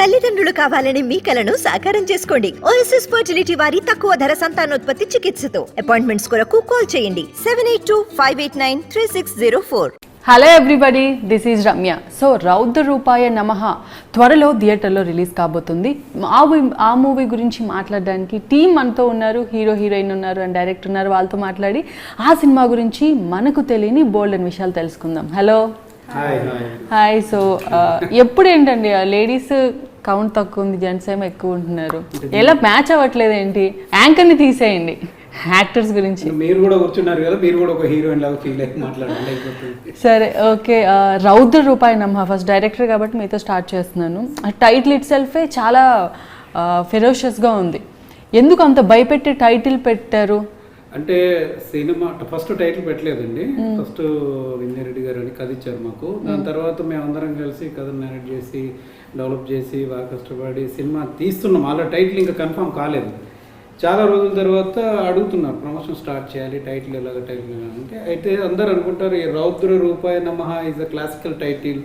తల్లిదండ్రులు కావాలని మీ కలను సాకారం చేసుకోండి. ఓఎస్ఎస్ ఫర్టిలిటీ వారి తక్కువ ధర సంతానోత్పత్తి చికిత్సతో అపాయింట్మెంట్స్ కొరకు కాల్ చేయండి 7825893604. Hello everybody, this is Ramya. So రౌద్ర రూపాయ నమః త్వరలో థియేటర్లో రిలీజ్ కాబోతుంది. ఆ మూవీ గురించి మాట్లాడడానికి టీం మనతో ఉన్నారు. హీరో హీరోయిన్ ఉన్నారు అండ్ డైరెక్టర్ ఉన్నారు. వాళ్ళతో మాట్లాడి ఆ సినిమా గురించి మనకు తెలియని బోల్డ్ అని విషయాలు తెలుసుకుందాం. Hello hi. సో ఎప్పుడు ఏంటండి లేడీస్ కౌంట్ తక్కువ ఉంది, జెంట్స్ ఏమో ఎక్కువ ఉంటున్నారు, ఎలా మ్యాచ్ అవ్వట్లేదు ఏంటి? యాంకర్ని తీసేయండి, యాక్టర్స్ గురించి. మీరు కూడా కూర్చున్నారు కదా, మీరు కూడా ఒక హీరోయిన్ లాగా ఫీల్ అయ్యి మాట్లాడండి. సరే ఓకే. రౌద్ర రూపాయ నమః, ఫస్ట్ డైరెక్టర్ కాబట్టి మీతో స్టార్ట్ చేస్తున్నాను. టైటిల్ ఇట్ సెల్ఫే చాలా ఫెరోషియస్గా ఉంది. ఎందుకు అంత భయపెట్టి టైటిల్ పెట్టారు? అంటే సినిమా ఫస్ట్ టైటిల్ పెట్టలేదండి. ఫస్ట్ విజయ్ రెడ్డి గారు అని కథ ఇచ్చారు మాకు. దాని తర్వాత మేమందరం కలిసి కథను నేరేట్ చేసి డెవలప్ చేసి బాగా కష్టపడి సినిమా తీస్తున్నాం. అలా టైటిల్ ఇంకా కన్ఫర్మ్ కాలేదు. చాలా రోజుల తర్వాత అడుగుతున్నారు ప్రమోషన్ స్టార్ట్ చేయాలి, టైటిల్ ఎలాగ టైటిల్ అంటే. అయితే అందరు అనుకుంటారు ఈ రౌద్ర రూపాయ నమః ఇస్ అ క్లాసికల్ టైటిల్,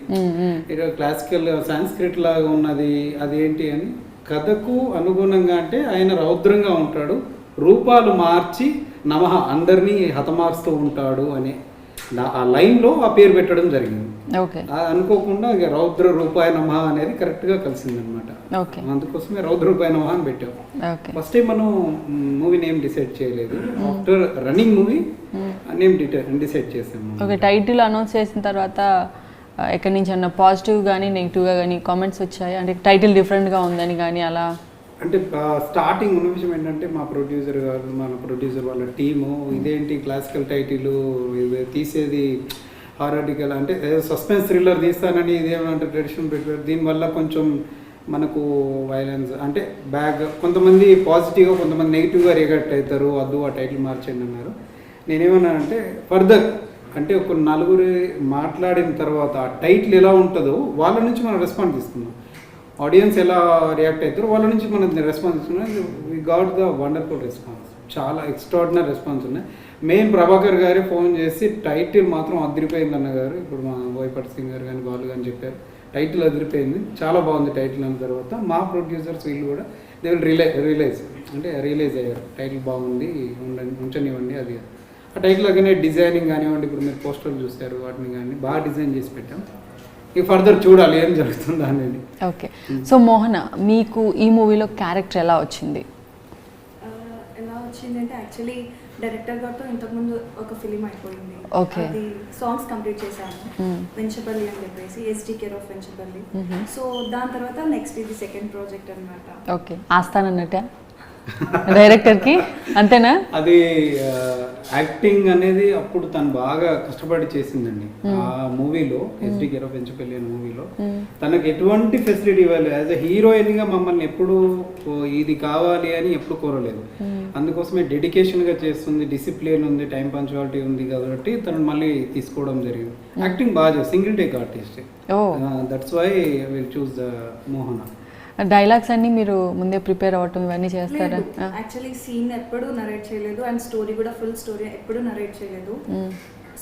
ఇక క్లాసికల్ సాంస్క్రిట్ లాగా ఉన్నది, అదేంటి అని. కథకు అనుగుణంగా అంటే ఆయన రౌద్రంగా ఉంటాడు, రూపాలు మార్చి నమః అందరినీ హతమారుస్తూ ఉంటాడు అనే ఆ లైన్లో ఆ పేరు పెట్టడం జరిగింది. అనుకోకుండా ఇక రౌద్ర రూపాయ నమః అనేది కరెక్ట్గా కలిసిందనమాట. అందుకోసమే రౌద్ర రూపాయ నమః అని పెట్టాం. ఫస్ట్ టైం మనం మూవీ నేమ్ డిసైడ్ చేయలేదు. After running movie name decide చేసాము. ఓకే, టైటిల్ అనౌన్స్ చేసిన తర్వాత ఎక్కడి నుంచి అన్న పాజిటివ్ కానీ నెగిటివ్గా కానీ కామెంట్స్ వచ్చాయి? అంటే టైటిల్ డిఫరెంట్గా ఉందని కానీ అలా? అంటే స్టార్టింగ్ ఉన్న విషయం ఏంటంటే మా ప్రొడ్యూసర్ గారు, మన ప్రొడ్యూసర్ వాళ్ళ టీము ఇదేంటి క్లాసికల్ టైటిల్ తీసేది హారటికల్ అంటే సస్పెన్స్ థ్రిల్లర్ తీస్తానని ఇదేమంటే ట్రెడిషన్ పెట్టారు. దీనివల్ల కొంచెం మనకు వైలెన్స్ అంటే కొంతమంది పాజిటివ్గా కొంతమంది నెగిటివ్గా రియాక్ట్ అవుతారు, వద్దు ఆ టైటిల్ మార్చండి అన్నారు. నేనేమన్నానంటే ఫర్దర్ అంటే ఒక నలుగురు మాట్లాడిన తర్వాత ఆ టైటిల్ ఎలా ఉంటుందో వాళ్ళ నుంచి మనం రెస్పాన్స్ తీసుకున్నాం. ఆడియన్స్ ఎలా రియాక్ట్ అవుతారో వాళ్ళ నుంచి మనం రెస్పాన్స్ ఇస్తున్నాం. We got the wonderful response, చాలా ఎక్స్ట్రాడినరీ రెస్పాన్స్ ఉన్నాయి. మెయిన్ ప్రభాకర్ గారే ఫోన్ చేసి టైటిల్ మాత్రం అదిరిపోయింది అన్న గారు. ఇప్పుడు మా బోయపాటి సింగ్ గారు కానీ వాళ్ళు కానీ చెప్పారు టైటిల్ అదిరిపోయింది, చాలా బాగుంది టైటిల్ అన్న తర్వాత మా ప్రొడ్యూసర్స్ వీళ్ళు కూడా దే విల్ రియలైజ్ అయ్యారు టైటిల్ బాగుంది, ఉంచనివ్వండి. అది ఆ టైటిల్ again డిజైనింగ్ కానివ్వండి, ఇప్పుడు మీరు పోస్టర్లు చూస్తారు వాటిని కానీ బాగా డిజైన్ చేసి పెట్టాం. ఇక ఫర్దర్ చూడాలి ఏం జరుగుతుందా అనేది. ఓకే, సో మోహన మీకు ఈ మూవీలో క్యారెక్టర్ ఎలా వచ్చింది? ఎలా వచ్చిందంటే యాక్చువల్లీ డైరెక్టర్ గారితో ఇంతకుముందు ఒక ఫిలిం అయిపోయింది. అది సాంగ్స్ కంప్లీట్ చేశాను, వెంచపల్లి అని చెప్పేసి, SD care of Venchapalli. So దాని తర్వాత నెక్స్ట్ ఇది సెకండ్ ప్రాజెక్ట్ అనమాట. ఓకే, ఆస్తానన్నట్ట డైరెక్టర్కి అంతేనా? అది యాక్టింగ్ అనేది అప్పుడు తను బాగా కష్టపడి చేసిందండి. ఆ మూవీలో ఎస్డి కేర్ ఆఫ్ వెంచపల్లి అనే మూవీలో తనకు ఎటువంటి ఫెసిలిటీ ఇవ్వాలి. యాజ్ అ హీరోయిన్గా మమ్మల్ని ఎప్పుడు ఇది కావాలి అని ఎప్పుడు కోరలేదు. అందుకోసమే డెడికేషన్గా చేస్తుంది, డిసిప్లిన్ ఉంది, టైం పంచువాలిటీ ఉంది కాబట్టి తను మళ్ళీ తీసుకోవడం జరిగింది. యాక్టింగ్ బాగా single take artist, that's why will choose the Mohana. Dialogues అన్ని మీరు ముందే ప్రిపేర్ అవ్వటం ఇవన్నీ చేస్తారా? యాక్చువల్లీ సీన్ ఎప్పుడు నరేట్ చేయలేదు అండ్ స్టోరీ కూడా ఫుల్ స్టోరీ ఎప్పుడు నరేట్ చేయలేదు.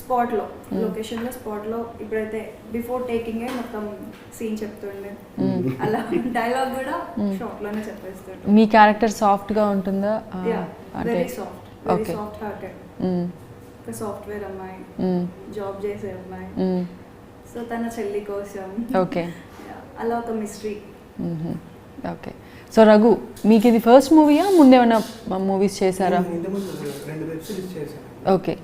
స్పాట్లో లొకేషన్లో స్పాట్లో ఇప్పుడైతే బిఫోర్ టేకింగ్ మొత్తం సీన్ చెప్తుండే, అలా డైలాగ్ కూడా షార్ట్లోనే చెప్పేస్తాడు. మీ క్యారెక్టర్ సాఫ్ట్గా ఉంటుందా? Very soft, very soft hearted, ఒక సాఫ్ట్వేర్ అమ్మాయి, జాబ్ చేసే అమ్మాయి. సో తన చెల్లి కోసం ఓకే అలా ఒక మిస్టరీ. ఓకే, సో రఘు మీకు ఇది ఫస్ట్ మూవీయా, ముందేమన్నా మూవీస్ చేశారా? ఓకే,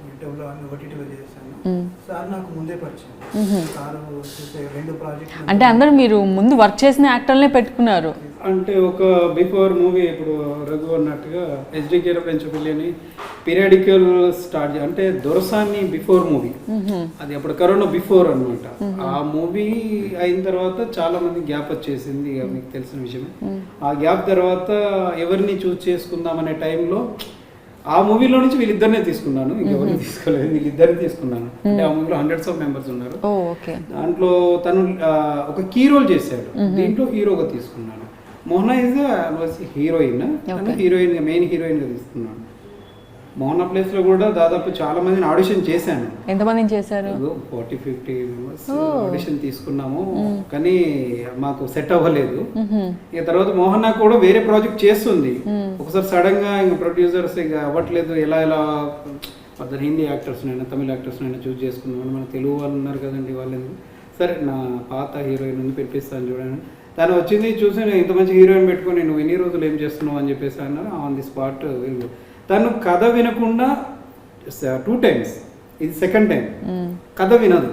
అంటే అందరూ మీరు ముందు వర్క్ చేసిన యాక్టర్లనే పెట్టుకున్నారు. అంటే ఒక బిఫోర్ మూవీ ఇప్పుడు రఘు అన్నట్టుగా ఎస్డి కేర్ ఆఫ్ వెంచపల్లి అని పీరియాడికల్ స్టార్ట్ అంటే దొరసాని బిఫోర్ మూవీ, అది అప్పుడు కరోనా బిఫోర్ అనమాట. ఆ మూవీ అయిన తర్వాత చాలా మంది గ్యాప్ వచ్చేసింది, మీకు తెలిసిన విషయమే. ఆ గ్యాప్ తర్వాత ఎవరిని చూస్ చేసుకుందాం అనే టైంలో ఆ మూవీలో నుంచి వీళ్ళిద్దరినే తీసుకున్నాను, ఇంకెవరిని తీసుకోలేదు, వీళ్ళిద్దరిని తీసుకున్నాను. అంటే ఆ మూవీలో హండ్రెడ్స్ ఆఫ్ మెంబర్స్ ఉన్నారు. దాంట్లో తను ఒక కీ రోల్ చేశాడు, దీంట్లో హీరోగా తీసుకున్నాను. Mohana is heroine, heroine main heroine గా తీసుకున్నాను. మోహన ప్లేస్లో కూడా దాదాపు చాలా మందిని ఆడిషన్ చేశాను. ఎంతమందిని చేశారు? 40-50 మెంబర్స్ ఆడిషన్ తీసుకున్నాము, కానీ మాకు సెట్ అవ్వలేదు. ఇక తర్వాత మోహన కూడా వేరే ప్రాజెక్ట్ చేస్తుంది. ఒకసారి సడన్ గా ఇంకా ప్రొడ్యూసర్స్ ఇక అవ్వట్లేదు, ఎలా అతను హిందీ యాక్టర్స్నైనా తమిళ యాక్టర్స్నైనా చూస్ చేసుకున్నాను. మన తెలుగు వాళ్ళు ఉన్నారు కదండి, వాళ్ళు సరే నా పాత హీరోయిన్ ఉంది పెట్టిస్తాను చూడండి. తను వచ్చింది చూసి నేను ఇంత మంచి హీరోయిన్ పెట్టుకొని నువ్వు ఎన్ని రోజులు ఏం చేస్తున్నావు అని చెప్పేసి అన్నారు. ఆన్ ది స్పాట్ తను కథ వినకుండా 2 times, ఇది 2nd time కథ వినదు.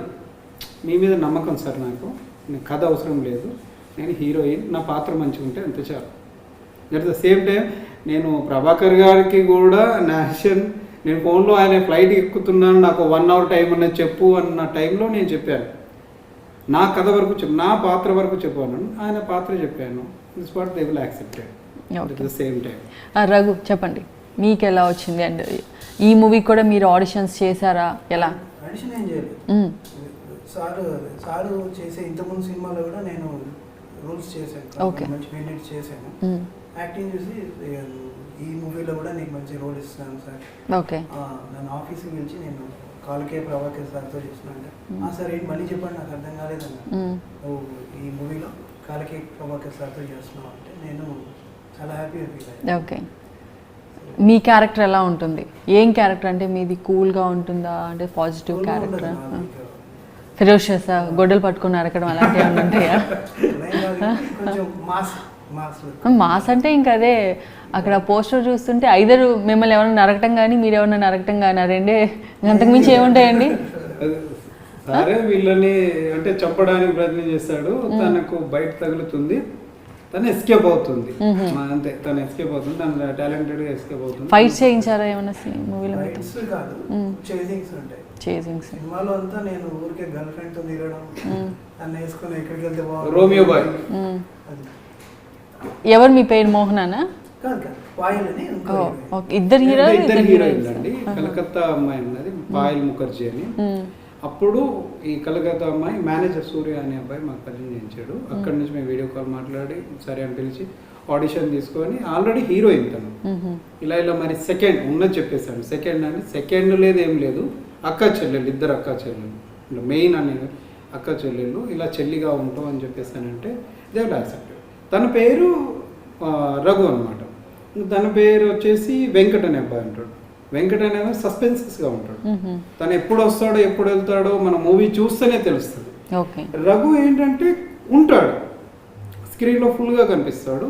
మీ మీద నమ్మకం సార్, నాకు కథ అవసరం లేదు, నేను హీరోయిన్, నా పాత్ర మంచిగా ఉంటే అంతే చాలు. అట్ ద సేమ్ టైం నేను ప్రభాకర్ గారికి కూడా నేషన్, నేను ఫోన్లో ఆయన ఫ్లైట్ ఎక్కుతున్నాను, నాకు 1 hour టైం అన్నది చెప్పు అన్న టైంలో నేను చెప్పాను. నా కథ వరకు నా పాత్ర వరకు చెప్పాను, ఆయన పాత్ర చెప్పాను. This what they will accepted at the same time. Raghu చెప్పండి, మీకు ఎలా వచ్చింది? అండ్ ఈ మూవీ కూడా మీరు ఆడిషన్స్ చేశారా? ఎలా? ఆడిషన్ ఏం చేయలేదు. సారు చేసే ఇంతకుముందు సినిమాలో కూడా నేను రోల్స్ చేశాను, మంచి మినిట్స్ చేశాను. యాక్టింగ్ చూసి ఈ మూవీలో కూడా నీకు మంచి రోల్ ఇస్తున్నాను సార్, ఓకే నన్ను ఆఫీస్కి పిలిచి నేను కాలకే ప్రభాకర్ సార్తో చేసిన అంటే సార్ ఏంటి మళ్ళీ చెప్పండి నాకు అర్థం కాలేదన్న, నువ్వు ఈ మూవీలో కాలకే ప్రభాకర్ సార్తో చేస్తున్నావు అంటే నేను చాలా హ్యాపీగా ఫీల్ అయ్యాను. ఓకే, మీ క్యారెక్టర్ ఎలా ఉంటుంది? ఏం క్యారెక్టర్ అంటే మీది కూల్గా ఉంటుందా, అంటే పాజిటివ్ క్యారెక్టర్, ఫెరోషియస్, గొడ్డలు పట్టుకుని నరకడం అలాంటివి ఏమైనా ఉంటాయా? మాస్ అంటే ఇంకా అదే, అక్కడ పోస్టర్ చూస్తుంటే ఐదరు మిమ్మల్ని ఎవరైనా నరకటం కానీ మీరు ఎవరైనా నరకటం కానీ, రెండే, అంతకుమించి ఏముంటాయండి? సరే వీళ్ళని అంటే చంపడానికి ప్రయత్నం చేస్తాడు, తనకు బయట తగులుతుంది, తను ఎస్కేప్ అవుతుంది, అంతే తను ఎస్కేప్ అవుతుంది, తను టాలెంటెడ్ గా ఎస్కేప్ అవుతుంది. ఫైట్స్ చేయించారా ఏమన్నా మూవీలో? ఫైట్స్ కాదు, చేజింగ్స్ ఉంటాయి. చేజింగ్స్ సినిమాలో అంతా నేను ఊరికే గర్ల్ ఫ్రెండ్ తో తిరగడం, నన్ను వేసుకొని ఎక్కడికి వెళ్తే రోమియో బాయ్. ఎవరు మీ పేరు? మోహనానా? కాదు కాదు, పాయల్ అని ఇద్దరు హీరోయిన్లు అండి. కలకత్తా అమ్మాయి ఉన్నది పాయల్ ముఖర్జీ అని. అప్పుడు ఈ కలకత్తా అమ్మాయి మేనేజర్ సూర్య అనే అబ్బాయి మాకు పరిచయం చేయించాడు. అక్కడి నుంచి మేము వీడియో కాల్ మాట్లాడి సరే అని పిలిచి ఆడిషన్ తీసుకొని ఆల్రెడీ హీరోయిన్ తను. ఇలా మరి సెకండ్ ఉన్నది చెప్పేశాను. సెకండ్ అని సెకండ్ లేదు ఏం లేదు, అక్క చెల్లెళ్ళు, ఇద్దరు అక్క చెల్లెళ్ళు, మెయిన్ అనే అక్క చెల్లెళ్ళు, ఇలా చెల్లిగా ఉంటాం అని చెప్పేసానంటే దే విల్ యాక్సెప్ట్. తన పేరు రఘు అనమాట. తన పేరు వచ్చేసి వెంకట్ అనే అబ్బాయి అంటాడు. వెంకట్ అనే సస్పెన్సెస్గా ఉంటాడు. తను ఎప్పుడు వస్తాడో ఎప్పుడు వెళ్తాడో మన మూవీ చూస్తేనే తెలుస్తుంది. రఘు ఏంటంటే ఉంటాడు, స్క్రీన్లో ఫుల్గా కనిపిస్తాడు.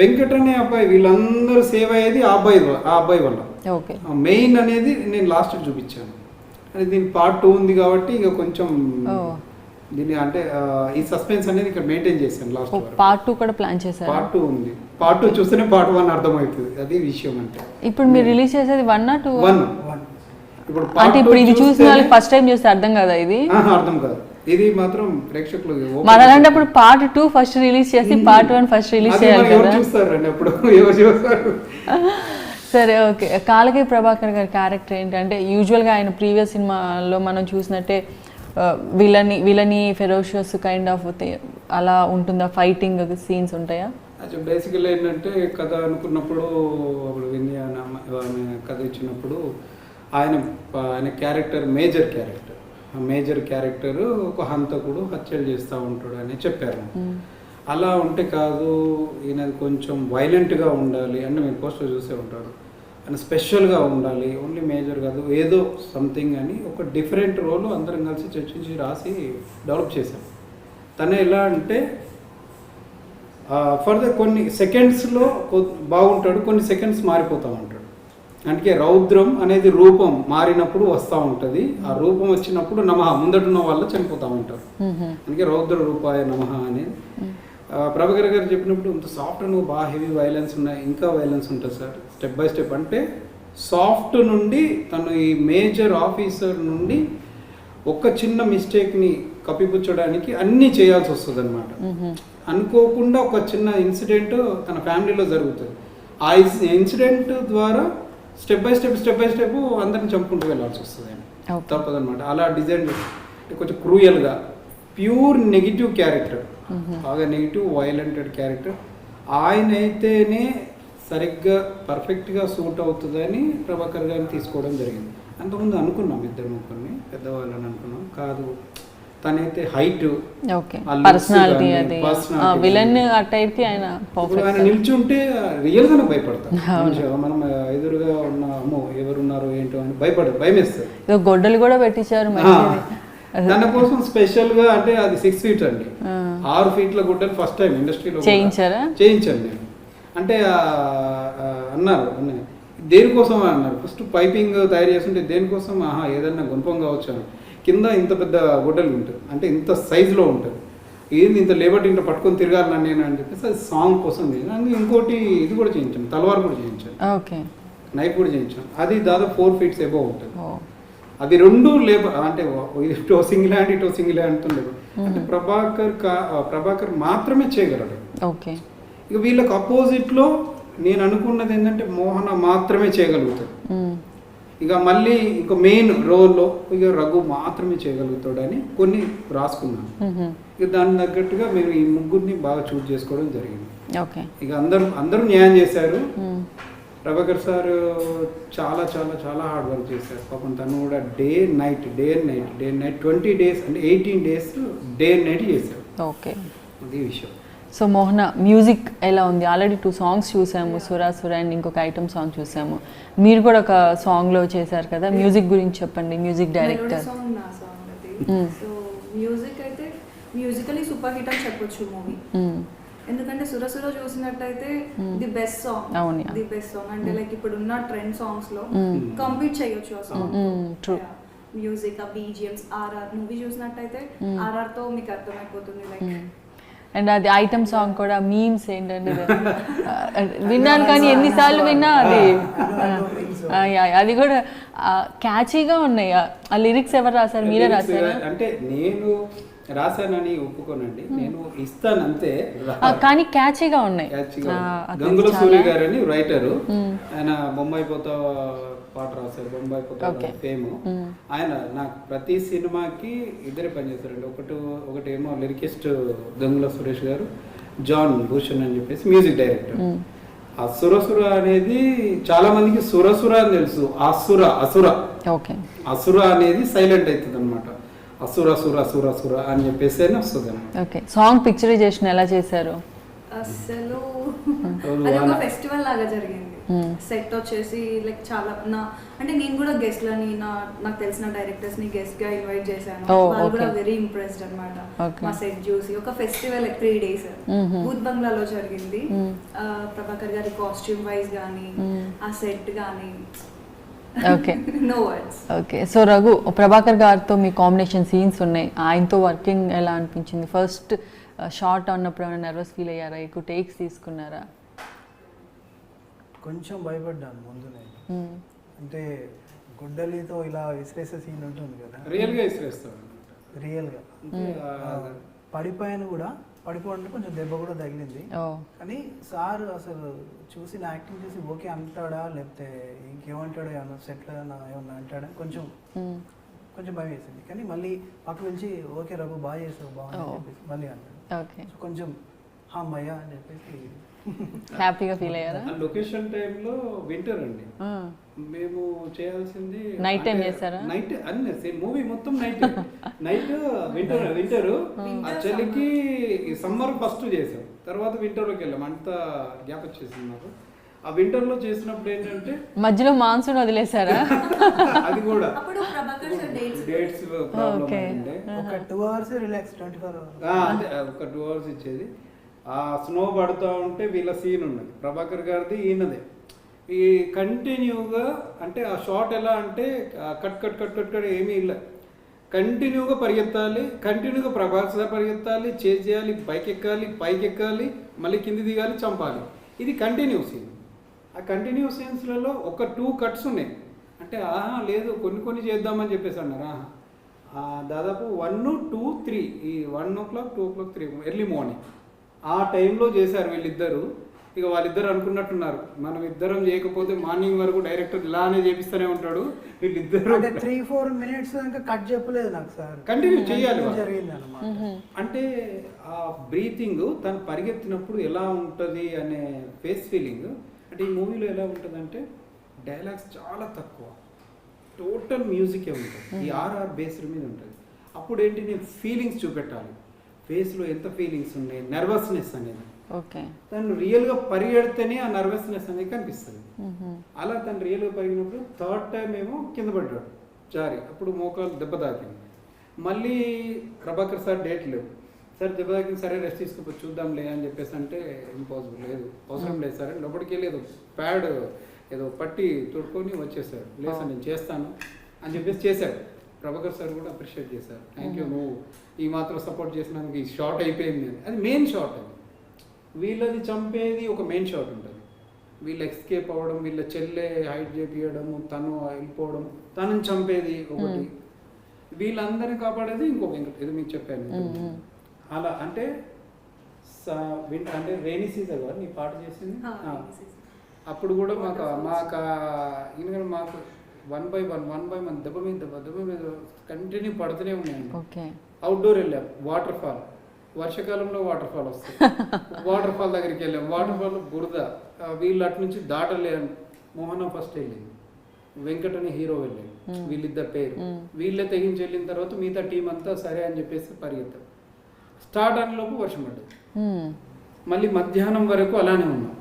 వెంకట్ అనే అబ్బాయి వీళ్ళందరూ సేవ్ అయ్యేది ఆ అబ్బాయి వల్ల. మెయిన్ అనేది నేను లాస్ట్ చూపించాను. అది దీని పార్ట్ 2 ఉంది కాబట్టి ఇక కొంచెం దీన్ని అంటే ఈ సస్పెన్స్ అనేది ఇక్కడ మెయింటైన్ చేశాను. లాస్ట్ పార్ట్ 2 కూడా ప్లాన్ చేశారు. పార్ట్ 2 ఉంది. పార్ట్ 2 చూస్తేనే పార్ట్ 1 అర్థమవుతుంది. అది విషయం. అంటే ఇప్పుడు మీరు రిలీజ్ చేసేది 1 or 2? 1. ఇప్పుడు అంటే ఇప్పుడు ఇది చూసిన వాళ్ళకి ఫస్ట్ టైం చూస్తే అర్థం కదా, ఇది అర్థం కాదు, ఇది మాత్రం ప్రేక్షకులు మరి అలాంటప్పుడు పార్ట్ 2 ఫస్ట్ రిలీజ్ చేసి పార్ట్ 1 ఫస్ట్ రిలీజ్ చేయాలి కదా. చూస్తారండి అప్పుడు ఎవరు చూస్తారు. సరే, ఓకే. కాలకే ప్రభాకర్ గారి క్యారెక్టర్ ఏంటంటే యూజువల్గా ఆయన ప్రీవియస్ సినిమాలో మనం చూసినట్టే విలని ఫెరోషియస్ కైండ్ ఆఫ్ అలా ఉంటుందా? ఫైటింగ్ సీన్స్ ఉంటాయా? బేసికల్ ఏంటంటే కథ అనుకున్నప్పుడు అప్పుడు విని ఆమె కథ ఇచ్చినప్పుడు ఆయన క్యారెక్టర్ మేజర్ క్యారెక్టర్ ఒక హంతకుడు హత్యలు చేస్తూ ఉంటాడు అని చెప్పారు. అలా ఉంటే కాదు, ఈయనది కొంచెం వైలెంట్గా ఉండాలి అంటే మీరు పోస్టర్ చూసే ఉంటారు, అని స్పెషల్గా ఉండాలి, ఓన్లీ మేజర్ కాదు ఏదో సంథింగ్ అని ఒక డిఫరెంట్ రోల్ అందరం కలిసి చర్చించి రాసి డెవలప్ చేశాం. తను ఎలా అంటే ఫర్దర్ కొన్ని సెకండ్స్లో బాగుంటాడు, కొన్ని సెకండ్స్ మారిపోతూ ఉంటాడు. అందుకే రౌద్రం అనేది రూపం మారినప్పుడు వస్తూ ఉంటుంది. ఆ రూపం వచ్చినప్పుడు నమః ముందటున్న వాళ్ళు చనిపోతూ ఉంటారు. అందుకే రౌద్ర రూపాయ నమః అనేది ప్రభాకర్ గారు చెప్పినప్పుడు ఇంత సాఫ్ట్ నువ్వు బాగా హెవీ వైలెన్స్ ఉన్నాయి, ఇంకా వైలెన్స్ ఉంటుంది సార్ స్టెప్ బై స్టెప్. అంటే సాఫ్ట్ నుండి తను ఈ మేజర్ ఆఫీసర్ నుండి ఒక చిన్న మిస్టేక్ని కప్పిపుచ్చడానికి అన్నీ చేయాల్సి వస్తుంది అనమాట. అనుకోకుండా ఒక చిన్న ఇన్సిడెంట్ తన ఫ్యామిలీలో జరుగుతుంది. ఆ ఇన్సిడెంట్ ద్వారా స్టెప్ బై స్టెప్ అందరిని చంపుకుంటూ వెళ్ళాల్సి వస్తుంది ఆయన, తప్పదనమాట. అలా డిజైన్ కొంచెం క్రూయల్గా ప్యూర్ నెగిటివ్ క్యారెక్టర్, బాగా నెగిటివ్ వైలెంటెడ్ క్యారెక్టర్. ఆయన అయితేనే సరిగ్గా పర్ఫెక్ట్గా సూట్ అవుతుందని ప్రభాకర్ గారిని తీసుకోవడం జరిగింది. అంతకుముందు అనుకున్నాం ఇద్దరు ముగ్గురిని పెద్దవాళ్ళని అనుకున్నాం, కాదు తనైతే హైట్ ఓకే పర్సనాలిటీ అది విలన్ ఆ టైప్ కి ఆయన ఆయన నిల్చుంటే రియల్ గానే భయపడతాం. మనం ఎదురుగా ఉన్న అమ్మో ఎవరున్నారో ఏంటో అని భయం వేస్తారు. గొడ్డలు కూడా పెట్టించారు. తన కోసం స్పెషల్ గా అంటే అది 6 feet అండి, 6 feet గుడ్డలు ఫస్ట్ టైం ఇండస్ట్రీలో చేయించాను నేను. అంటే అన్నారు దేనికోసం అన్నారు, ఫస్ట్ పైపింగ్ తయారు చేస్తుంటే దేనికోసం, ఏదన్నా గుణపం కావచ్చు అని. కింద ఇంత పెద్ద గుడ్డలు ఉంటుంది, అంటే ఇంత సైజులో ఉంటుంది, ఏంది ఇంత లేబర్ ఇంత పట్టుకొని తిరగాలి నేను అని చెప్పేసి అది సాంగ్ కోసం చేయించాను. ఇంకోటి ఇది కూడా చేయించాను, తలవారు కూడా చేయించాను, నైఫ్ కూడా చేయించాను. అది దాదాపు 4 feet ఎబోవ్ ఉంటుంది. అది 2 లేబర్ అంటే ఇటో సింగిల్ హ్యాండ్ ఇటో సింగిల్ హ్యాండ్ ఉండదు. అంటే ప్రభాకర్ మాత్రమే చేయగలడు. ఇక వీళ్ళకి అపోజిట్ లో నేను అనుకున్నది ఏంటంటే మోహన మాత్రమే చేయగలుగుతాడు. ఇక మళ్ళీ ఇక మెయిన్ రోల్లో ఇక రఘు మాత్రమే చేయగలుగుతాడు అని కొన్ని రాసుకున్నాను. ఇక దానికి తగ్గట్టుగా మేము ఈ ముగ్గురిని బాగా చూస్ చేసుకోవడం జరిగింది. ఇక అందరూ న్యాయం చేశారు. ప్రభాకర్ సార్ చాలా చాలా చాలా హార్డ్ వర్క్ చేశారు పాపం. తను కూడా డే అండ్ నైట్ 20 days అంటే 18 days డే అండ్ నైట్ చేశారు. అది విషయం. సో మోహన మ్యూజిక్ ఎలా ఉంది? ఆల్రెడీ 2 songs చూసాము, సుర అండ్ ఇంకొక ఐటమ్ సాంగ్ చూసాము. మీరు కూడా ఒక సాంగ్లో చేశారు కదా, మ్యూజిక్ గురించి చెప్పండి. Music director. సో మ్యూజిక్ అయితే మ్యూజికలీ సూపర్ హిట్ అని చెప్పొచ్చు మూవీ. ఎందుకంటే సుర చూసినట్టయితే ది బెస్ట్ సాంగ్ అంటే లైక్ ఇప్పుడు ఉన్న ట్రెండ్ సాంగ్స్ లో కంప్లీట్ చేయొచ్చు ఆ సాంగ్. మ్యూజిక్, ఆ బీజిఎమ్స్, ఆర్ఆర్ మూవీ చూసినట్టయితే ఆర్ఆర్ తో మీకు అర్థమైపోతుంది. లైక్ అండ్ అది ఐటమ్ సాంగ్ కూడా మీమ్స్ ఏంటంటే విన్నాను కానీ ఎన్నిసార్లు విన్నా అది కూడా క్యాచీగా ఉన్నాయి. ఆ లిరిక్స్ ఎవరు రాశారు? మీరే రాశారా? అంటే నేను రాశానని ఒప్పుకోనండి, నేను ఇస్తానంతే, కానీ క్యాచీగా ఉన్నాయి. గంగుల సూర్య గారు అని రైటరు, ఆయన బొంబాయి పోతా పాట రాశారు, బొంబాయి పోతా ఫేమ్. ఆయన నాకు ప్రతి సినిమాకి ఇద్దరే పనిచేస్తారండి. ఒకటేమో లిరికిస్ట్ గంగుల సురేష్ గారు, జాన్ భూషణ్ అని చెప్పేసి మ్యూజిక్ డైరెక్టర్. ఆ సురసుర అనేది చాలా మందికి సురసుర అని తెలుసు, అసుర అనేది సైలెంట్ అవుతుంది అనమాట. అసుర అని చెప్పేసి వస్తుంది. సాంగ్ పిక్చరైజేషన్ ఎలా చేశారు? అసలు అది ఒక ఫెస్టివల్ లాగా జరిగింది. సెట్ వచ్చేసి లైక్ చాలా అంటే నేను కూడా గెస్ట్ లని నాకు తెలిసిన డైరెక్టర్స్ ని గెస్ట్ గా ఇన్వైట్ చేశాను. వాళ్ళు కూడా వెరీ ఇంప్రెస్డ్ అన్నమాట మా సెట్ చూసి. ఒక ఫెస్టివల్ 3 days బూత్ బంగ్లాలో జరిగింది. ప్రభాకర్ గారి కాస్ట్యూమ్ వైజ్ గానీ ఆ సెట్ గానీ no words. So Raghu, Prabhakar గారితో మీ కాంబినేషన్ సీన్స్ ఉన్నాయి, ఆయనతో వర్కింగ్ ఎలా అనిపించింది? ఫస్ట్ షార్ట్ అన్నప్పుడు ఏమైనా నర్వస్ ఫీల్ అయ్యారా? ఎక్కువ టేక్స్ తీసుకున్నారా? కొంచెం భయపడ్డాను ముందు నేను. అంటే గుడ్డలితో ఇలా విసిరేసే సీన్ ఉంటుంది కదా, రియల్గా పడిపోయాను కూడా. పడిపోవడం కొంచెం దెబ్బ కూడా తగిలింది. కానీ సార్ అసలు చూసి నా యాక్టింగ్ చూసి ఓకే అంటాడా లేకపోతే ఇంకేమంటాడో ఏమన్నా సెట్లో ఏమన్నా అంటాడా కొంచెం భయం వేసింది. కానీ మళ్ళీ పక్క నుంచి ఓకే రఘు బాగా చేసావు, బాగుంది చెప్పేసి మళ్ళీ అంటాడు. కొంచెం అమ్మయ్యా అని చెప్పేసి హ్యాపీగా ఫీల్ అయ్యారా? లొకేషన్ టైంలో వింటర్ అండి, మేము చేయాల్సింది నైట్ టైం చేశారా? నైట్ అన్ని మూవీ మొత్తం నైట్ వింటర్. ఆ చలికి సమ్మర్ ఫస్ట్ చేసాం, తర్వాత వింటర్లోకి వెళ్ళాం. అంత గ్యాప్ వచ్చేసింది నాకు. ఆ వింటర్ లో చేసినప్పుడు ఏంటంటే మధ్యలో మాన్సూన్ వదిలేసారా? అది కూడా డేట్స్ ఒక 2 hours రిలాక్స్ 24 hours అంటే ఒక 2 hours ఇచ్చేది. ఆ స్నో పడుతూ ఉంటే వీళ్ళ సీన్ ఉన్నది, ప్రభాకర్ గారిది ఈయనదే. ఈ కంటిన్యూగా అంటే ఆ షాట్ ఎలా అంటే కట్ ఏమీ ఇలా కంటిన్యూగా పరిగెత్తాలి, కంటిన్యూగా ప్రభాకర్ సార్ పరిగెత్తాలి, చేయాలి, పైకి ఎక్కాలి, మళ్ళీ కింది దిగాలి, చంపాలి. ఇది కంటిన్యూ సీన్. ఆ కంటిన్యూ సీన్స్లలో ఒక 2 cuts ఉన్నాయి. అంటే లేదు కొన్ని చేద్దామని చెప్పేసి అన్నారు. దాదాపు 1, 2, 3 ఈ 1 o'clock 2 o'clock 3 ఎర్లీ మార్నింగ్ ఆ టైంలో చేశారు వీళ్ళిద్దరు. ఇక వాళ్ళిద్దరు అనుకున్నట్టున్నారు, మనం ఇద్దరం చేయకపోతే మార్నింగ్ వరకు డైరెక్టర్ ఇలానే చేపిస్తూనే ఉంటాడు. వీళ్ళిద్దరు 3-4 minutes దాకా కట్ చెప్పలేదు నాకు సార్, కంటిన్యూ చేయాలి జరిగింది అన్నమాట. అంటే ఆ బ్రీతింగ్ తను పరిగెత్తినప్పుడు ఎలా ఉంటుంది అనే ఫేస్ ఫీలింగ్ అంటే ఈ మూవీలో ఎలా ఉంటుందంటే డైలాగ్స్ చాలా తక్కువ, టోటల్ మ్యూజికే ఉంటుంది, ఈ ఆర్ఆర్ బేస్డ్ మీద ఉంటుంది. అప్పుడు ఏంటి, నేను ఫీలింగ్స్ చూపెట్టాలి, ఫేస్లో ఎంత ఫీలింగ్స్ ఉన్నాయి, నర్వస్నెస్ అనేది. ఓకే. తను రియల్గా పరిగెడితేనే ఆ నర్వస్నెస్ అనేది కనిపిస్తుంది. అలా తను రియల్గా పరిగినప్పుడు థర్డ్ టైం ఏమో కింద పడ్డాడు జారి, అప్పుడు మోకాలు దెబ్బ తాకింది. మళ్ళీ ప్రభాకర్ సార్ డేట్ లేవు, సార్ దెబ్బ తాకింది, సరే రెస్ట్ తీసుకోపోయి చూద్దాంలే అని చెప్పేసి అంటే ఇంపాసిబుల్, లేదు అవసరం లేదు సార్, లోపలికి వెళ్ళి ఏదో ప్యాడ్ ఏదో పట్టి తొడుకొని వచ్చేసారు, లేదు సార్ నేను చేస్తాను అని చెప్పేసి చేశారు. ప్రభాకర్ సార్ కూడా అప్రిషియేట్ చేశారు, థ్యాంక్ యూ నువ్వు ఈ మాత్రం సపోర్ట్ చేసినందుకు, ఈ షార్ట్ అయిపోయింది అని. అది మెయిన్ షార్ట్, అది వీళ్ళది చంపేది ఒక మెయిన్ షాట్ ఉంటుంది, వీళ్ళు ఎస్కేప్ అవ్వడం, వీళ్ళ చెల్లె హైట్ చేపియడం, తను వెళ్ళిపోవడం, తనని చంపేది ఒకటి, వీళ్ళందరినీ కాపాడేది ఇంకొక, ఇది మీకు చెప్పాను. అలా అంటే అంటే రైనీ సీజన్ కదా నీ పాట చేసింది, అప్పుడు కూడా మాకు ఎందుకంటే మాకు 1 by 1 దెబ్బ మీద కంటిన్యూ పడుతూనే ఉన్నాయండి. అవుట్డోర్ వెళ్ళాం, వాటర్ ఫాల్, వర్షాకాలంలో వాటర్ ఫాల్ వస్తాయి, వాటర్ ఫాల్ దగ్గరికి వెళ్ళాం, వాటర్ ఫాల్ బురద, వీళ్ళు అటు నుంచి దాటలేరు. మోహన ఫస్ట్ వెళ్ళింది, వెంకట్ అని హీరో వెళ్ళాడు, వీళ్ళిద్దరు పేరు, వీళ్ళే తెగించి వెళ్ళిన తర్వాత మిగతా టీం అంతా సరే అని చెప్పేసి పరిగెత్తారు. స్టార్ట్ అయ్యేలోపు వర్షం పడ్డది, మళ్ళీ మధ్యాహ్నం వరకు అలానే ఉన్నాం.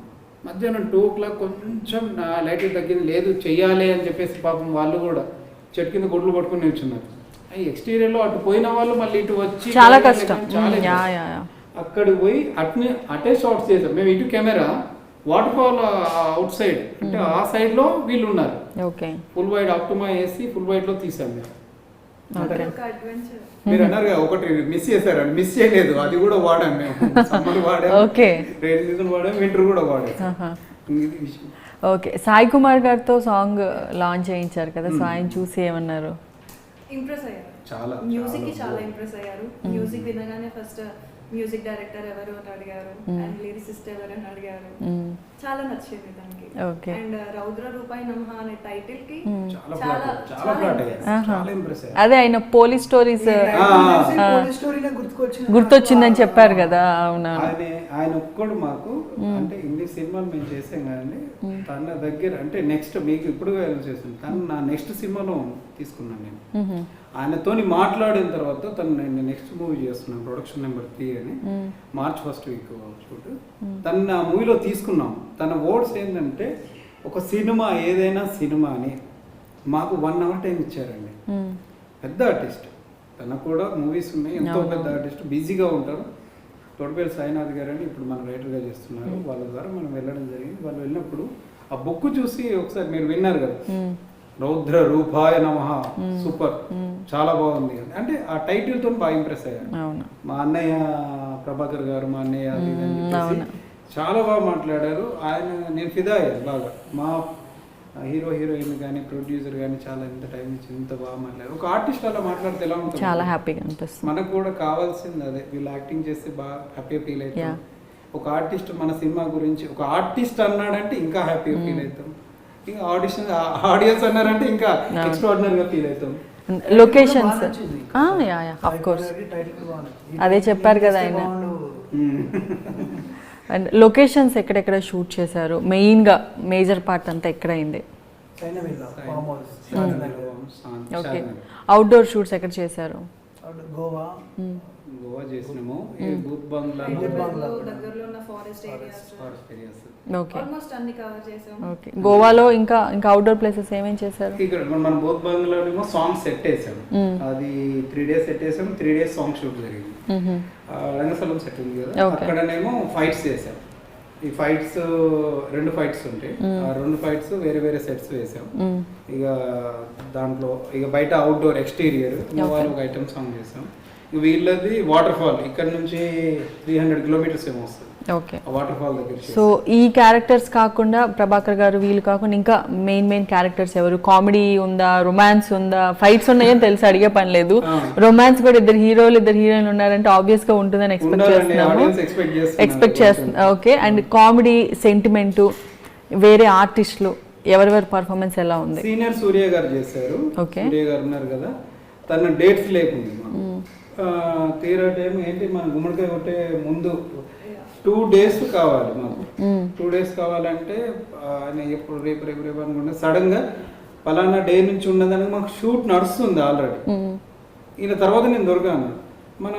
మధ్యాహ్నం 2 o'clock కొంచెం లైట్ తగ్గింది, లేదు చెయ్యాలి అని చెప్పేసి పాపం వాళ్ళు కూడా చెట్టు కింద గొడ్లు పట్టుకుని నిల్చున్నారు. ఎక్స్టీరియర్ లో అటు పోయిన వాళ్ళు మళ్ళీ ఇటు వచ్చి చాలా కష్టం, అక్కడికి పోయి అటే షాట్స్ చేసాం మేము. ఇటు camera water fall out side, అంటే ఆ సైడ్ లో వీళ్ళు ఉన్నారు, ఫుల్ వైడ్ ఆప్టిమా వేసి ఫుల్ వైడ్ లో తీసాం మేము. మీరు అన్నారు ఒకటి మిస్ చేశారు, మిస్ చేయలేదు, అది కూడా వాడాం మేము. సమ్మర్ వాడాం, రైన్ సీజన్ వాడాం, వింటర్ కూడా వాడాం. ఇది విషయం. ఓకే. సాయి కుమార్ గారితో సాంగ్ లాంచ్ చేయించారు కదా, సో ఆయన చూసి ఏమన్నారు? ఇంప్రెస్ అయ్యారు, చాలా మ్యూజిక్ కి చాలా ఇంప్రెస్ అయ్యారు. మ్యూజిక్ వినగానే ఫస్ట్ మ్యూజిక్ డైరెక్టర్ ఎవరు అని అడిగారు, అండ్ లిరిసిస్ట్ ఎవరు అని అడిగారు. చాలా నచ్చింది దానికి. అండ్ రౌద్ర రూపాయి నమః అనే టైటిల్ కి అదే ఆయన పోలీస్ స్టోరీస్ గుర్తొచ్చిందని చెప్పారు కదా. అవునా, ఆయన ఒక్కడు మాకు అంటే ఇన్ని సినిమాలు మేము చేసాం కానీ తన దగ్గర అంటే నెక్స్ట్ మీకు ఇప్పుడు చేస్తాను, తను నా నెక్స్ట్ సినిమాలో తీసుకున్నాను నేను. ఆయనతోని మాట్లాడిన తర్వాత తను నేను నెక్స్ట్ మూవీ చేస్తున్నాను, ప్రొడక్షన్ నెంబర్ 3 అని, March 1st వీక్ షూట్. తను నా మూవీలో తీసుకున్నాం. తన వర్డ్స్ ఏంటంటే, ఒక సినిమా ఏదైనా సినిమా అని మాకు 1 hour టైం ఇచ్చారండి. పెద్ద ఆర్టిస్ట్, తనకు కూడా మూవీస్ ఉన్నాయి, ఎంతో పెద్ద ఆర్టిస్ట్, బిజీగా ఉంటారు. తోటపల్లి సాయినాథ్ గారు అని ఇప్పుడు మన రైటర్గా చేస్తున్నారు, వాళ్ళ ద్వారా మనం వెళ్ళడం జరిగింది. వాళ్ళు వెళ్ళినప్పుడు ఆ బుక్ చూసి ఒకసారి మీరు విన్నారు కదా, రౌద్ర రూపాయ నమః, సూపర్, చాలా బాగుంది అంటే ఆ టైటిల్ తో బాగా ఇంప్రెస్ అయ్యారు. మా అన్నయ్య ప్రభాకర్ గారు, మా అన్నయ్య అది అని చెప్పేసి చాలా బాగా మాట్లాడారు. ఆయన నేను ఫిదా అయ్యాను బాగా. మా హీరో హీరోయిన్ కానీ ప్రొడ్యూసర్ కానీ చాలా ఇంత టైం ఇచ్చి ఇంత బాగా మాట్లాడారు. ఒక ఆర్టిస్ట్ అలా మాట్లాడితే ఎలా ఉంటుంది, చాలా హ్యాపీగా అనిపిస్తుంది. మనకు కూడా కావాల్సింది అదే, వీళ్ళు యాక్టింగ్ చేస్తే బాగా హ్యాపీగా ఫీల్ అవుతాం. ఒక ఆర్టిస్ట్ మన సినిమా గురించి ఒక ఆర్టిస్ట్ అన్నాడంటే ఇంకా హ్యాపీగా ఫీల్ అవుతాం. ఇంకా ఆడియన్స్ అన్నారంటే ఇంకా ఎక్స్ట్రాడినరీగా ఫీల్ అవుతాం. లొకేషన్స్ ఆఫ్ కోర్స్ అదే చెప్పారు కదా ఆయన. అండ్ లొకేషన్స్ ఎక్కడెక్కడ షూట్ చేశారు, మెయిన్గా మేజర్ పార్ట్ అంతా ఎక్కడైంది? ఓకే. అవుట్డోర్ షూట్స్ ఎక్కడ చేశారు? గోవా చేసినాము, బూత్ బంగ్లా దగ్గరలో ఉన్న ఫారెస్ట్ ఏరియాస్. ఓకే. ఆల్మోస్ట్ అన్ని కవర్ చేసాం. ఓకే. గోవాలో ఇంకా అవుట్డోర్ ప్లేసెస్ ఏమేం చేశారు? ఇక్కడ మన బూత్ బంగ్లాలో సాంగ్ సెట్ వేసాం, అది 3 days సెట్ వేసాం, 3 days సాంగ్ షూట్ జరిగింది. రంగస్థలం సెట్ ఉంది కదా, అక్కడనేమో ఫైట్స్ చేసాం. ఈ ఫైట్స్ 2 ఫైట్స్ ఉంటాయి, ఆ 2 ఫైట్స్ వేరే వేరే సెట్స్ వేసాం. ఇక దాంట్లో ఇక బయట అవుట్డోర్ ఎక్స్టీరియర్ ఒక ఐటమ్ సాంగ్ చేసాం. వీళ్ళది వాటర్ ఫాల్, ఇక్కడ నుంచి 300 kilometers ఏమో వస్తుంది. ఓకే. వాటర్ ఫాల్ దగ్గర. సో ఈ క్యారెక్టర్స్ కాకుండా ప్రభాకర్ గారు వీళ్ళు కాకుండా ఇంకా మెయిన్ క్యారెక్టర్స్ ఎవరు? కామెడీ ఉందా, రొమాన్స్ ఉందా, ఫైట్స్ ఉన్నాయని తెలిసి అడిగే పని లేదు. రొమాన్స్ కూడా 2 హీరోలు 2 హీరోయిన్లు ఉన్నారంటే ఆబ్వియస్ గా ఉంటుందని ఎక్స్పెక్ట్ చేస్తున్నాము. ఓకే. అండ్ కామెడీ, సెంటిమెంట్, వేరే ఆర్టిస్టులు ఎవరెవరి పర్ఫార్మెన్స్ ఎలా ఉంది? సీనియర్ సూర్య గారు చేశారు. సూర్య గారు ఉన్నారు కదా, తన డేట్స్ లేకుంది. తీరా టైం ఏంటి, మన గుమ్మడికాయ కొట్టే ముందు 2 days కావాలి మాకు. 2 days కావాలంటే ఆయన ఎప్పుడు రేపు అనుకుంటే సడన్గా పలానా డే నుంచి ఉన్నదని మాకు షూట్ నడుస్తుంది ఆల్రెడీ. ఈయన తర్వాత నేను దొరికాను. మన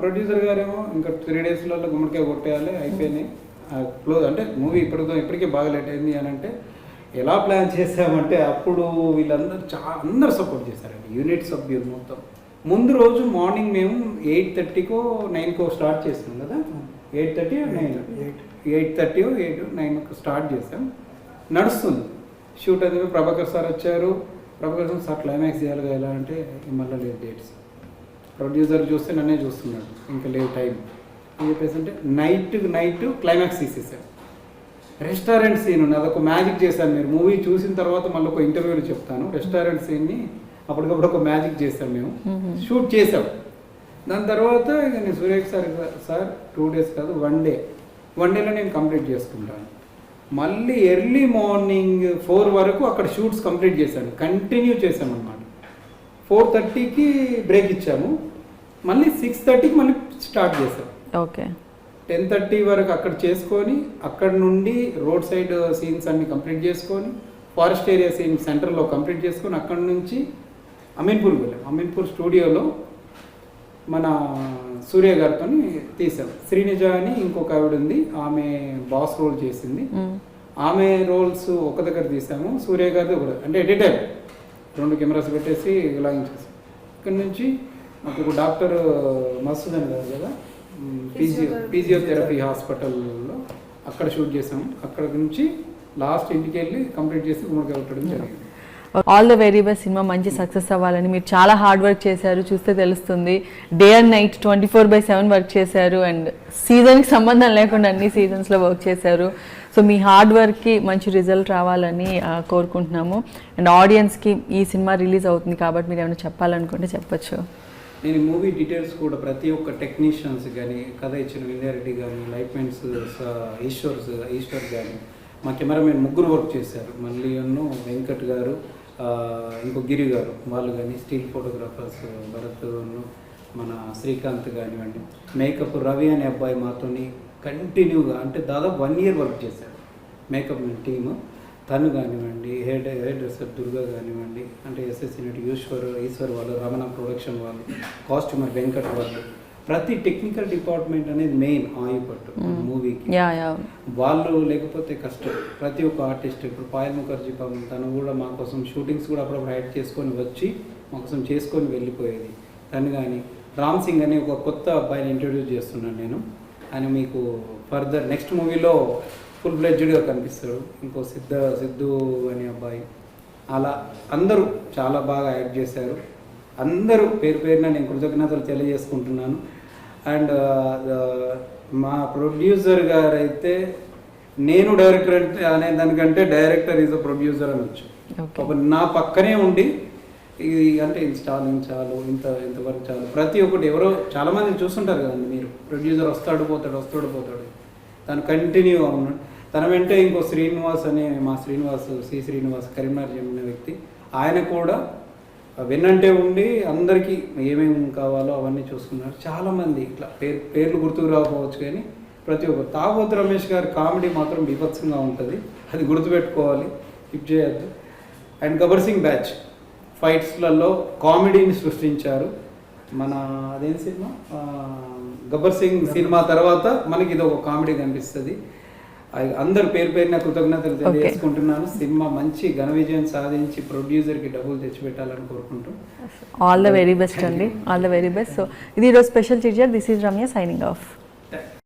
ప్రొడ్యూసర్ గారేమో ఇంకా 3 daysలలో గుమ్మడికాయ కొట్టేయాలి, అయిపోయినాయి క్లోజ్, అంటే మూవీ ఇప్పటికే బాగా లేట్ అయింది అని అంటే ఎలా ప్లాన్ చేసామంటే అప్పుడు వీళ్ళందరూ అందరూ సపోర్ట్ చేశారండి, యూనిట్ సభ్యులు మొత్తం. ముందు రోజు మార్నింగ్ మేము 8:30కో 9కో స్టార్ట్ చేసాం కదా, 8:30 8:30 9 స్టార్ట్ చేసాం, నడుస్తుంది షూట్. అది ప్రభాకర్ సార్ వచ్చారు, ప్రభాకర్ సార్ క్లైమాక్స్ చేయాలి ఎలా అంటే మళ్ళీ లేదు డేట్స్. ప్రొడ్యూసర్ చూస్తే నన్నే చూస్తున్నాడు, ఇంకా లేదు టైం అని చెప్పేసి అంటే నైట్ క్లైమాక్స్ తీసేసాను. రెస్టారెంట్ సీన్ ఉంది, అదొక మ్యాజిక్ చేశాను. మీరు మూవీ చూసిన తర్వాత మళ్ళీ ఒక ఇంటర్వ్యూలో చెప్తాను. రెస్టారెంట్ సీన్ని అప్పటికప్పుడు ఒక మ్యాజిక్ చేసాం, మేము షూట్ చేసాం. దాని తర్వాత ఇక నేను సురేష్ సార్ 2 days కాదు 1 day, 1 dayలో నేను కంప్లీట్ చేసుకుంటాను. మళ్ళీ ఎర్లీ మార్నింగ్ 4 వరకు అక్కడ షూట్స్ కంప్లీట్ చేశాను, కంటిన్యూ చేశాం అనమాట. 4:30కి బ్రేక్ ఇచ్చాము, మళ్ళీ 6:30కి మళ్ళీ స్టార్ట్ చేసాం. ఓకే, 10:30 వరకు అక్కడ చేసుకొని అక్కడ నుండి రోడ్ సైడ్ సీన్స్ అన్ని కంప్లీట్ చేసుకొని ఫారెస్ట్ ఏరియా సీన్ సెంటర్లో కంప్లీట్ చేసుకొని అక్కడ నుంచి అమీన్పూర్కి వెళ్ళాం. అమీన్పూర్ స్టూడియోలో మన సూర్య గారితో తీసాం. శ్రీనిజ అని ఇంకొక ఆవిడ ఉంది, ఆమె బాస్ రోల్ చేసింది. ఆమె రోల్స్ ఒక దగ్గర తీసాము, సూర్య గారిది ఒకటి, అంటే ఎట్ ఏ టైం 2 కెమెరాస్ పెట్టేసి లాగించేసాం. ఇక్కడ నుంచి మాకు డాక్టర్ మసూద్ అని కాదు కదా, ఫిజియోథెరపీ హాస్పిటల్లో అక్కడ షూట్ చేసాము. అక్కడ నుంచి లాస్ట్ ఇంటికి వెళ్ళి కంప్లీట్ చేసి గుమ్మడికాయ కొట్టడం జరిగింది. All the very best. Cinema మంచి సక్సెస్ అవ్వాలని. మీరు చాలా హార్డ్ వర్క్ చేశారు, చూస్తే తెలుస్తుంది. డే అండ్ నైట్ 24/7 వర్క్ చేశారు, అండ్ సీజన్కి సంబంధం లేకుండా అన్ని సీజన్స్లో వర్క్ చేశారు. సో మీ హార్డ్ వర్క్కి మంచి రిజల్ట్ రావాలని కోరుకుంటున్నాము. అండ్ ఆడియన్స్కి ఈ సినిమా రిలీజ్ అవుతుంది కాబట్టి మీరు ఏమైనా చెప్పాలనుకుంటే చెప్పచ్చు. నేను మూవీ డీటెయిల్స్ కూడా ప్రతి ఒక్క టెక్నీషియన్స్ కానీ, కథ ఇచ్చిన విందారెడ్డి కానీ, లైట్మెంట్స్ ఈశ్వర్ కానీ, మా కెమెరామెన్ 3 వర్క్ చేశారు, మళ్ళీ వెంకట్ గారు, ఇంకో గిరి గారు, వాళ్ళు కానీ, స్టిల్ ఫోటోగ్రాఫర్స్ భరత్, మన శ్రీకాంత్ కానివ్వండి, మేకప్ రవి అనే అబ్బాయి మాతోని కంటిన్యూగా అంటే దాదాపు 1 year వర్క్ చేశారు. మేకప్ టీము తను కానివ్వండి, హెయిర్ డ్రెస్సర్ దుర్గా కానివ్వండి, అంటే ఎస్ఎస్సి నటి ఈశ్వర్ వాళ్ళు, రమణ ప్రొడక్షన్ వాళ్ళు, కాస్ట్యూమర్ వెంకట్ వాళ్ళు, ప్రతి టెక్నికల్ డిపార్ట్మెంట్ అనేది మెయిన్ ఆయుపట్టు మూవీకి. వాళ్ళు లేకపోతే కష్టం. ప్రతి ఒక్క ఆర్టిస్ట్, ఇప్పుడు పాయల్ ముఖర్జీ పాపం తను కూడా మా కోసం షూటింగ్స్ కూడా అప్పుడప్పుడు హైడ్ చేసుకొని వచ్చి మా కోసం చేసుకొని వెళ్ళిపోయేది. తను కానీ రామ్ సింగ్ అని ఒక కొత్త అబ్బాయిని ఇంట్రొడ్యూస్ చేస్తున్నాను నేను. ఆయన మీకు ఫర్దర్ నెక్స్ట్ మూవీలో ఫుల్ ఫ్లెడ్జ్డ్గా కనిపిస్తాడు. ఇంకో సిద్ధు అనే అబ్బాయి, అలా అందరూ చాలా బాగా యాక్ట్ చేశారు. అందరూ పేరున నేను కృతజ్ఞతలు తెలియజేసుకుంటున్నాను. అండ్ మా ప్రొడ్యూసర్ గారు అయితే నేను డైరెక్టర్ అనే దానికంటే డైరెక్టర్ ఈజ్ అ ప్రొడ్యూసర్ అనొచ్చు. నా పక్కనే ఉండి ఇది అంటే ఇది చాలు ఇంతవరకు చాలు, ప్రతి ఒక్కటి ఎవరో చాలామంది చూస్తుంటారు కదండి మీరు, ప్రొడ్యూసర్ వస్తాడు పోతాడు, తను కంటిన్యూగా ఉన్నాడు. తన వెంటే ఇంకో శ్రీనివాస్ అనే మా శ్రీనివాస్ కరీంనగర్ చెందిన వ్యక్తి, ఆయన కూడా వెన్నంటే ఉండి అందరికీ ఏమేమి కావాలో అవన్నీ చూసుకున్నారు. చాలామంది ఇట్లా పేర్లు గుర్తుకు రాకపోవచ్చు కానీ ప్రతి ఒక్కరు. తాగోతు రమేష్ గారి కామెడీ మాత్రం బీభత్సంగా ఉంటుంది, అది గుర్తుపెట్టుకోవాలి, హిట్ చేయొద్దు. అండ్ గబ్బర్ సింగ్ బ్యాచ్ ఫైట్స్లలో కామెడీని సృష్టించారు. మన అదేం సినిమా గబ్బర్ సింగ్ సినిమా తర్వాత మనకి ఇది ఒక కామెడీ కనిపిస్తుంది. అందరు పేరున కృతజ్ఞతలు తెలియజేసుకుంటున్నాను. సినిమా మంచి ఘన విజయం సాధించి ప్రొడ్యూసర్కి డబ్బులు తెచ్చిపెట్టాలని కోరుకుంటూ ఆల్ ద వెరీ బెస్ట్ అండి, all the very best. So ఇది ఈరోజు special teacher. This is Ramya signing off.